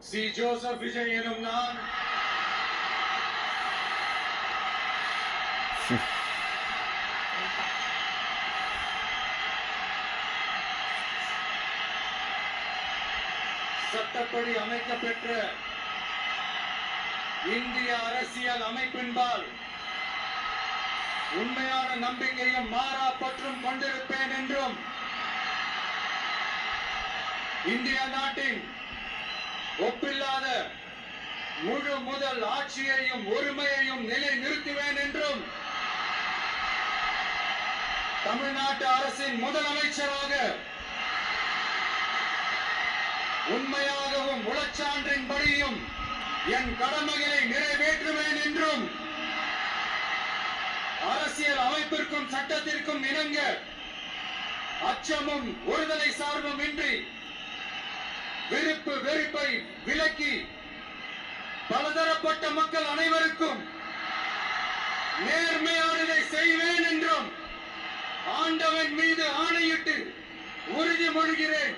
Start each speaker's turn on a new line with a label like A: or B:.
A: C Joseph Vijay எனும் நான் சட்டப்படி அமைக்கப்பெற்ற இந்திய அரசியல் அமைப்பின்பால் உண்மையான நம்பிக்கையும் மாறா பற்றும் கொண்டிருப்பேன் என்றும் இந்திய நாட்டின் ஒப்பில்லாத முழு முதல் ஆட்சியையும் உரிமையையும் நிலை நிறுத்துவேன் என்றும் தமிழ்நாட்டு அரசின் முதலமைச்சராக உண்மையாகவும் உளச்சான்றின்படியும் என் கடமைகளை நிறைவேற்றுவேன் என்றும் அரசியல் அமைப்பிற்கும் சட்டத்திற்கும் இணங்க அச்சமும் ஒருதலை சார்பும் இன்றி விருப்பு வெறுப்பை விலக்கி பலதரப்பட்ட மக்கள் அனைவருக்கும் நேர்மையானதை செய்வேன் என்றும் ஆண்டவன் மீது ஆணையிட்டு உறுதிமொழிகிறேன்.